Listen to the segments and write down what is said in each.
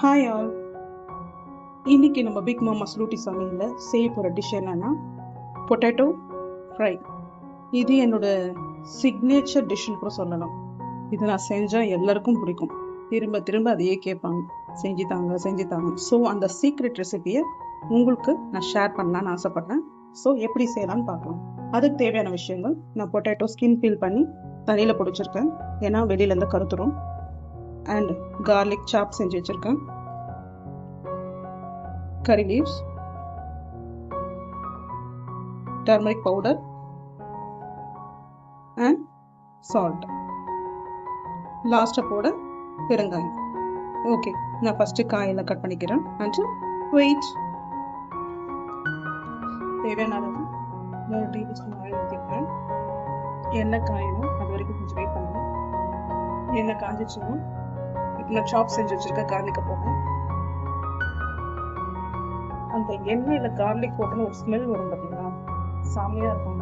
Hi all. இன்னைக்கு நம்ம big மாமாஸ் லூட்டி சமையலில் செய்ய போகிற டிஷ் என்னன்னா பொட்டேட்டோ ஃப்ரை. இது என்னோட சிக்னேச்சர் டிஷ்ஷுன்னு கூட சொல்லலாம். இது நான் செஞ்சால் எல்லாருக்கும் பிடிக்கும். திரும்ப திரும்ப அதையே கேட்பாங்க, செஞ்சு தாங்க. ஸோ அந்த சீக்ரெட் ரெசிபியை உங்களுக்கு நான் ஷேர் பண்ணலான்னு ஆசைப்பட்றேன். ஸோ எப்படி செய்யலான்னு பார்க்கலாம். அதுக்கு தேவையான விஷயங்கள்: நான் பொட்டேட்டோ ஸ்கின் பீல் பண்ணி தண்ணியில் பிடிச்சிருக்கேன், ஏன்னா வெளியிலேருந்து கருத்துரும். அண்ட் garlic சாப் செஞ்சு வச்சுருக்கேன், curry leaves, turmeric powder and salt. லாஸ்ட்டாக போட பெருங்காயம். ஓகே, நான் ஃபஸ்ட்டு காயெல்லாம் கட் பண்ணிக்கிறேன். அண்ட் வெயிட் தேவையான அளவு 3 டேபிள் ஸ்பூன் ஆயில் ஊற்றிக்கிறேன். எண்ணெய் காயணும், அது வரைக்கும் கொஞ்சம் வெயிட் பண்ணுவேன். எண்ணெய் காஞ்சிச்சுன்னா இப்போ நான் சாப் செஞ்சு வச்சுருக்கேன் கார்லிக்கை போடுறேன். அந்த எண்ணெயில் கார்லிக் போட்டோன்னு ஒரு ஸ்மெல் வரும் பார்த்தீங்களா, செம்மையாக இருக்கும்.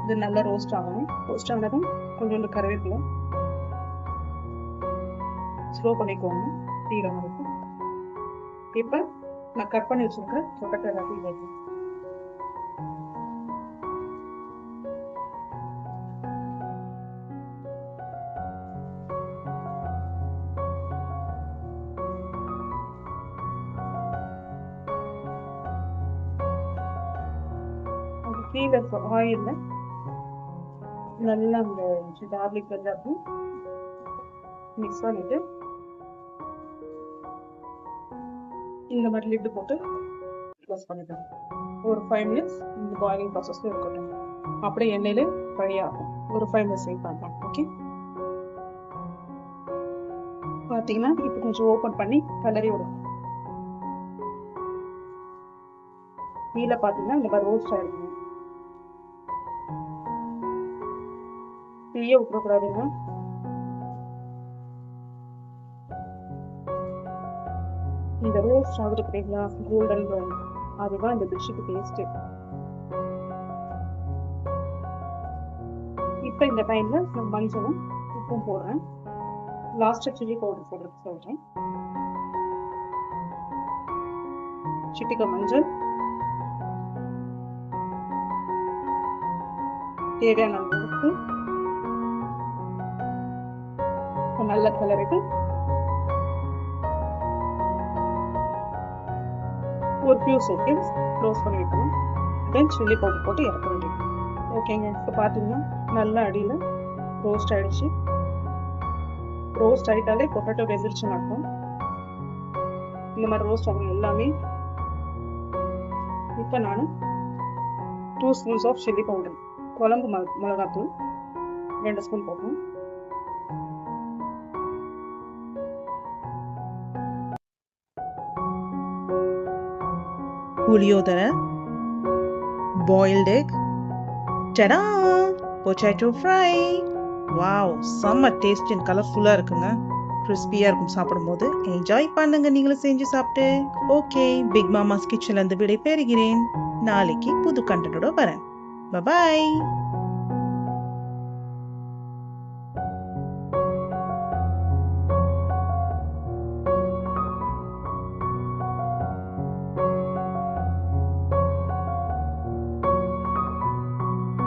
இது நல்லா ரோஸ்ட் ஆகணும். ரோஸ்ட் ஆனதும் கொஞ்சோண்டு கருவேப்பிலை ஸ்லோ பண்ணிக்கோங்க, தீரமாக இருக்கும். இப்போ நான் கட் பண்ணி வச்சுருக்கேன் பொட்டேட்டோ எல்லாத்தையும் வைக்கணும். கீழே இருக்க ஆயிலில் நல்லா அந்த கார்லிக் எல்லாத்தையும் மிக்ஸ் பண்ணிட்டு இந்த மாதிரி லிட்டு போட்டு க்ளோஸ் பண்ணிட்டேன். ஒரு 5 மினிட்ஸ் இந்த பாயிலிங் ப்ராசஸில் இருக்கட்டும். அப்படியே எண்ணெயில் ஃப்ரை ஆகும். ஒரு 5 மினிட்ஸ் வெயிட் பண்ணலாம். ஓகே, பார்த்தீங்கன்னா இப்போ கொஞ்சம் ஓப்பன் பண்ணி கலரி விடணும். கீழே பார்த்தீங்கன்னா இந்த மாதிரி ரோஸ்ட் ஆகிருக்கும். தீய விட்டுறக்கூடாதுங்க. இந்த ரோஸ்ட் ஆகுது பார்த்தீங்களா, கோல்டன் ப்ரௌன், அதுதான் இந்த டிஷ்ஷுக்கு டேஸ்ட்டு. இப்போ இந்த டைமில் நான் மஞ்சளும் உப்பும் போடுறேன். லாஸ்ட்டாக சில்லி பவுடர் போடுறதுக்கு சொல்கிறேன். சிட்டிக்க மஞ்சள், தேவையான உப்பு, நல்ல கலருக்கு ஒரு ஃபியூ செகண்ட்ஸ் க்ளோஸ் பண்ணி வைக்கணும். தென் சில்லி பவுடர் போட்டு இறக்க வேண்டியது. ஓகேங்க, இப்போ பார்த்தீங்கன்னா நல்லா அடியில் ரோஸ்ட் ஆகிடுச்சு. ரோஸ்ட் ஆகிட்டாலே பொட்டேட்டோ வெந்துருச்சுன்னு அர்த்தம். இந்த மாதிரி ரோஸ்ட் ஆகணும் எல்லாமே. இப்போ நான் 2 ஸ்பூன்ஸ் ஆஃப் சில்லி பவுடர், குழம்பு மிளகாத்தூள் 2 ஸ்பூன் போடணும். புளியோதரை, பாயில்டு எக், டடா, பொட்டேட்டோ ஃப்ரை. வாவ், செம்ம டேஸ்ட் அண்ட் கலர்ஃபுல்லாக இருக்குங்க. கிறிஸ்பியாக இருக்கும் சாப்பிடும்போது. என்ஜாய் பண்ணுங்க நீங்களும் செஞ்சு சாப்பிட்டு. ஓகே, பிக் மாமாஸ் கிச்சன்லேருந்து விடை பெறுகிறேன். நாளைக்கு புது கண்டனோட வரேன். பாய்.